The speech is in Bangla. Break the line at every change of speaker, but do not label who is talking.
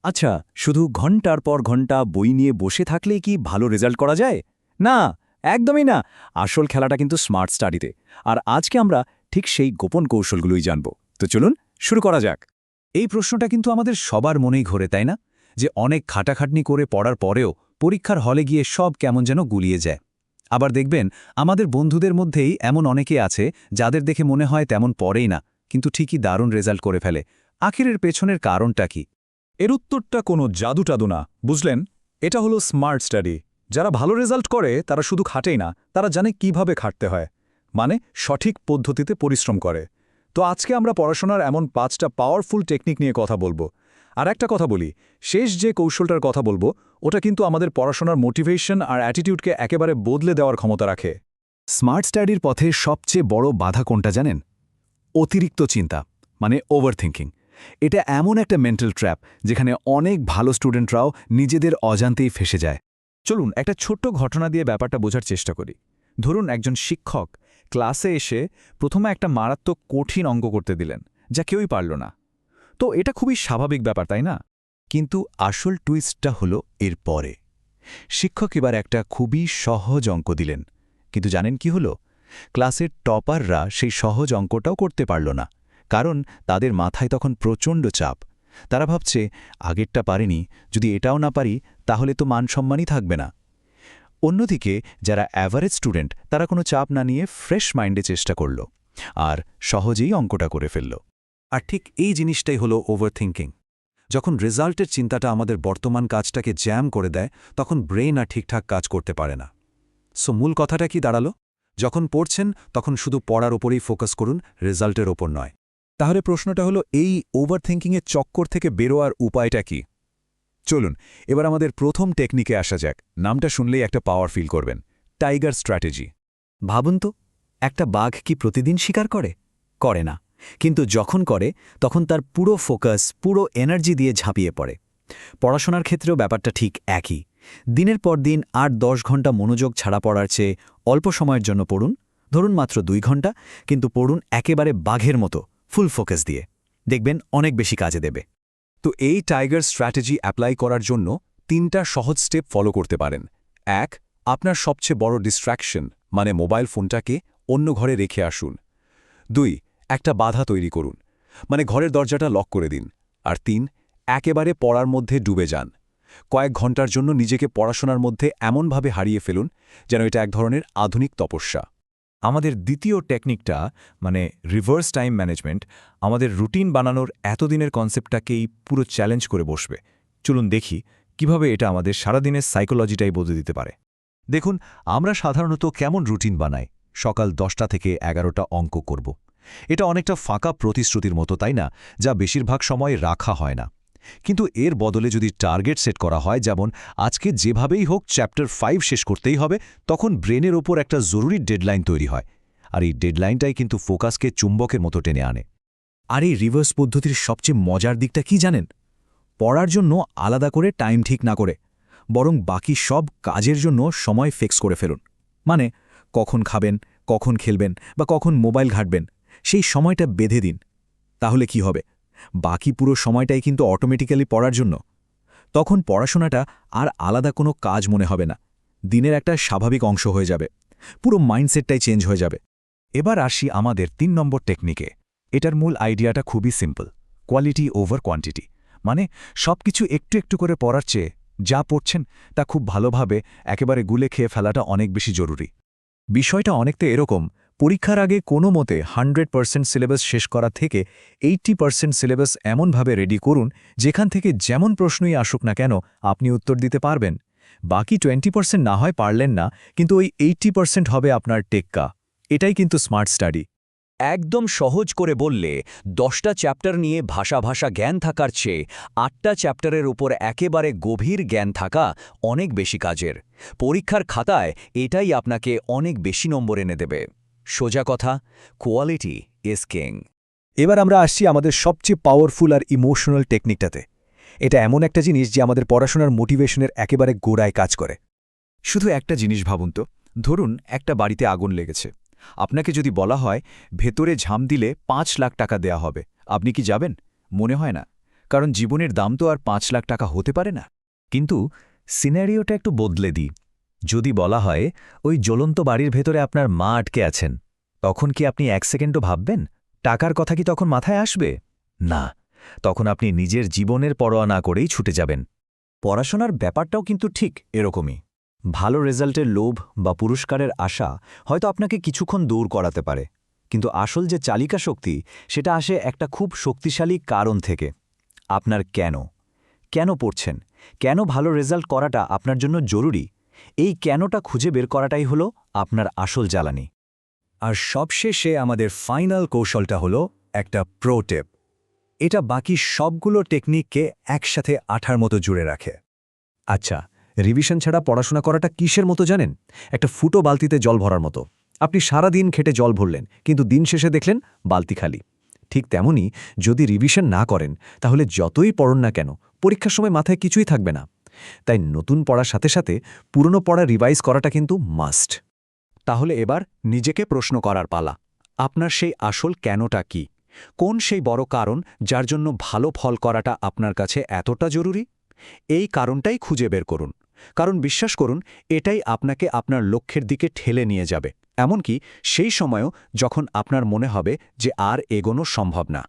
আচ্ছা, শুধু ঘন্টার পর ঘন্টা বই নিয়ে বসে থাকলেই কি ভালো রেজাল্ট করা যায়? না, একদমই না। আসল খেলাটা কিন্তু স্মার্ট স্টাডিতে। আর আজকে আমরা ঠিক সেই গোপন কৌশলগুলোই জানব। তো চলুন শুরু করা যাক। এই প্রশ্নটা কিন্তু আমাদের সবার মনেই ঘোরে, তাই না? যে অনেক খাটাখাটনি করে পড়ার পরেও পরীক্ষার হলে গিয়ে সব কেমন যেন গুলিয়ে যায়। আবার দেখবেন আমাদের বন্ধুদের মধ্যেই এমন অনেকে আছে যাদের দেখে মনে হয় তেমন পড়েই না, কিন্তু ঠিকই দারুণ রেজাল্ট করে ফেলে। আখিরের পেছনের কারণটা কি?
এর উত্তরটা কোনো জাদু-টাদু না, বুঝলেন? এটা হলো স্মার্ট স্টাডি। যারা ভালো রেজাল্ট করে তারা শুধু খাটেই না, তারা জানে কিভাবে খাটতে হয়, মানে সঠিক পদ্ধতিতে পরিশ্রম করে। তো আজকে আমরা পড়াশোনার এমন 5টা পাওয়ারফুল টেকনিক নিয়ে কথা বলবো। আর একটা কথা বলি, শেষ যে কৌশলটার কথা বলবো ওটা কিন্তু আমাদের পড়াশোনার মোটিভেশন আর অ্যাটিটিউডকে একেবারে বদলে দেওয়ার ক্ষমতা রাখে।
স্মার্ট স্টাডির পথে সবচেয়ে বড় বাধা কোনটা জানেন? অতিরিক্ত চিন্তা, মানে ওভারথিংকিং। এটা এমন একটা মেন্টাল ট্র্যাপ যেখানে অনেক ভালো স্টুডেন্টরাও নিজেদের অজান্তেই ফেসে যায়।
চলুন একটা ছোট্ট ঘটনা দিয়ে ব্যাপারটা বোঝার চেষ্টা করি। ধরুন একজন শিক্ষক ক্লাসে এসে প্রথমে একটা মারাত্মক কঠিন অঙ্ক করতে দিলেন, যা কেউই পারল না। তো এটা খুবই স্বাভাবিক ব্যাপার, তাই না?
কিন্তু আসল টুইস্টটা হলো এর পরে। শিক্ষক এবার একটা খুবই সহজ অঙ্ক দিলেন, কিন্তু জানেন কি হলো? ক্লাসের টপাররা সেই সহজ অঙ্কটাও করতে পারল না, কারণ তাদের মাথায় তখন প্রচণ্ড চাপ। তারা ভাবছে, আগেরটা পারিনি, যদি এটাও না পারি তাহলে তো মান-সম্মানই থাকবে না। অন্যদিকে যারা অ্যাভারেজ স্টুডেন্ট, তারা কোনো চাপ না নিয়ে ফ্রেশ মাইন্ডে চেষ্টা করল আর সহজেই অঙ্কটা করে ফেলল।
আর ঠিক এই জিনিসটাই হলো ওভারথিংকিং। যখন রেজাল্টের চিন্তাটা আমাদের বর্তমান কাজটাকে জ্যাম করে দেয়, তখন ব্রেন আর ঠিকঠাক কাজ করতে পারে না। সো মূল কথাটা কি দাঁড়ালো? যখন পড়ছেন তখন শুধু পড়ার ওপরেই ফোকাস করুন, রেজাল্টের ওপর নয়।
তাহলে প্রশ্নটা হলো, এই ওভারথিংকিংয়ের চক্কর থেকে বেরোয়ার উপায়টা কি? চলুন এবার আমাদের প্রথম টেকনিকে আসা যাক। নামটা শুনলেই একটা পাওয়ার ফিল করবেন, টাইগার স্ট্র্যাটেজি।
ভাবুন তো, একটা বাঘ কি প্রতিদিন শিকার করে? করে না। কিন্তু যখন করে, তখন তার পুরো ফোকাস, পুরো এনার্জি দিয়ে ঝাঁপিয়ে পড়ে। পড়াশোনার ক্ষেত্রেও ব্যাপারটা ঠিক একই। দিনের পর দিন ৮-১০ ঘন্টা মনোযোগ ছাড়া পড়ার চেয়ে অল্প সময়ের জন্য পড়ুন, ধরুন মাত্র 2 ঘন্টা, কিন্তু পড়ুন একেবারে বাঘের মতো, ফুল ফোকাস দিয়ে। দেখবেন অনেক বেশি কাজে দেবে।
তো এই টাইগার স্ট্র্যাটেজি অ্যাপ্লাই করার জন্য 3টা সহজ স্টেপ ফলো করতে পারেন। 1. আপনার সবচেয়ে বড় ডিস্ট্র্যাকশন মানে মোবাইল ফোনটাকে অন্য ঘরে রেখে আসুন। 2. একটা বাধা তৈরি করুন, মানে ঘরের দরজাটা লক করে দিন। আর 3. একেবারে পড়ার মধ্যে ডুবে যান। কয়েক ঘন্টার জন্য নিজেকে পড়াশোনার মধ্যে এমনভাবে হারিয়ে ফেলুন যেন এটা এক ধরনের আধুনিক তপস্যা।
আমাদের দ্বিতীয় টেকনিকটা, মানে রিভার্স টাইম ম্যানেজমেন্ট, আমাদের রুটিন বানানোর এতদিনের কনসেপ্টটাকেই পুরো চ্যালেঞ্জ করে বসবে। চলুন দেখি কিভাবে এটা আমাদের সারাদিনের সাইকোলজিটাই বদলে দিতে পারে।
দেখুন, আমরা সাধারণত কেমন রুটিন বানাই? সকাল 10টা থেকে 11টা অঙ্ক করব। এটা অনেকটা ফাঁকা প্রতিশ্রুতির মতো, তাই না? যা বেশিরভাগ সময় রাখা হয় না। কিন্তু এর বদলে যদি টার্গেট সেট করা হয়, যেমন আজকে যেভাবেই হোক চ্যাপ্টার 5 শেষ করতেই হবে, তখন ব্রেনের ওপর একটা জরুরি ডেডলাইন তৈরি হয়। আর এই ডেডলাইনটাই কিন্তু ফোকাসকে চুম্বকের মতো টেনে আনে।
আর এই রিভার্স পদ্ধতির সবচেয়ে মজার দিকটা কি জানেন? পড়ার জন্য আলাদা করে টাইম ঠিক না করে, বরং বাকি সব কাজের জন্য সময় ফিক্স করে ফেলুন। মানে কখন খাবেন, কখন খেলবেন বা কখন মোবাইল ঘাঁটবেন, সেই সময়টা বেঁধে দিন। তাহলে কি হবে? বাকি পুরো সময়টাই কিন্তু অটোমেটিক্যালি পড়ার জন্য। তখন পড়াশোনাটা আর আলাদা কোনো কাজ মনে হবে না, দিনের একটা স্বাভাবিক অংশ হয়ে যাবে। পুরো মাইন্ডসেটটাই চেঞ্জ হয়ে যাবে।
এবার আসি আমাদের 3 নম্বর টেকনিকে। এটার মূল আইডিয়াটা খুবই সিম্পল, কোয়ালিটি ওভার কোয়ান্টিটি। মানে সবকিছু একটু একটু করে পড়ার চেয়ে যা পড়ছেন তা খুব ভালোভাবে একেবারে গুলে খেয়ে ফেলাটা অনেক বেশি জরুরি।
বিষয়টা অনেকটা এরকম, পরীক্ষার আগে কোনো মতে 100% সিলেবাস শেষ করা থেকে 80% সিলেবাস এমনভাবে রেডি করুন যেখান থেকে যেমন প্রশ্নই আসুক না কেন আপনি উত্তর দিতে পারবেন। বাকি 20% না হয় পারলেন না, কিন্তু ওই 80% হবে আপনার টেক্কা। এটাই কিন্তু স্মার্ট স্টাডি।
একদম সহজ করে বললে 10টা চ্যাপ্টার নিয়ে ভাষা ভাষা জ্ঞান থাকার চেয়ে 8টা চ্যাপ্টারের উপর একেবারে গভীর জ্ঞান থাকা অনেক বেশি কাজের। পরীক্ষার খাতায় এটাই আপনাকে অনেক বেশি নম্বর এনে দেবে। সোজা কথা, কোয়ালিটি ইজ কিং।
এবার আমরা আসছি আমাদের সবচেয়ে পাওয়ারফুল আর ইমোশনাল টেকনিকটাতে। এটা এমন একটা জিনিস যে আমাদের পড়াশোনার মোটিভেশনের একেবারে গোড়ায় কাজ করে। শুধু একটা জিনিস ভাবুন তো, ধরুন একটা বাড়িতে আগুন লেগেছে। আপনাকে যদি বলা হয় ভেতরে ঝাম দিলে 5 লাখ টাকা দেয়া হবে, আপনি কি যাবেন? মনে হয় না।
কারণ জীবনের দাম তো আর 5 লাখ টাকা হতে পারে না।
কিন্তু সিনারিওটা একটু বদলে দিই। যদি বলা হয় ওই জ্বলন্ত বাড়ির ভেতরে আপনার মা আটকে আছেন, তখন কি আপনি 1 সেকেন্ডও ভাববেন? টাকার কথা কি তখন মাথায় আসবে? না, তখন আপনি নিজের জীবনের পরোয়া না করেই ছুটে যাবেন। পড়াশোনার ব্যাপারটাও কিন্তু ঠিক এরকমই। ভালো রেজাল্টের লোভ বা পুরস্কারের আশা হয়তো আপনাকে কিছুক্ষণ দৌড় করাতে পারে, কিন্তু আসল যে চালিকা শক্তি সেটা আসে একটা খুব শক্তিশালী কারণ থেকে। আপনার কেন পড়ছেন, কেন ভালো রেজাল্ট করাটা আপনার জন্য জরুরি, এই কেনটা খুঁজে বের করাটাই হলো আপনার আসল জ্বালানি। আর সবশেষে আমাদের ফাইনাল কৌশলটা হলো একটা প্রো টিপ। এটা বাকি সবগুলো টেকনিককে একসাথে আঠার মতো জুড়ে রাখে। আচ্ছা, রিভিশন ছাড়া পড়াশোনা করাটা কিসের মতো জানেন? একটা ফুটো বালতিতে জল ভরার মতো। আপনি সারা দিন খেটে জল ভরলেন, কিন্তু দিন শেষে দেখলেন বালতি খালি। ঠিক তেমনি যদি রিভিশন না করেন, তাহলে যতই পড়ুন না কেন পরীক্ষার সময় মাথায় কিছুই থাকবে না। তাই নতুন পড়ার সাথে সাথে পুরনো পড়া রিভাইজ করাটা কিন্তু মাস্ট।
তাহলে এবার নিজেকে প্রশ্ন করার পালা। আপনার সেই আসল কেনটা কি? কোন সেই বড় কারণ যার জন্য ভালো ফল করাটা আপনার কাছে এতটা জরুরি? এই কারণটাই খুঁজে বের করুন। কারণ বিশ্বাস করুন, এটাই আপনাকে আপনার লক্ষ্যের দিকে ঠেলে নিয়ে যাবে, এমনকি সেই সময়ও যখন আপনার মনে হবে যে আর এগোনো সম্ভব না।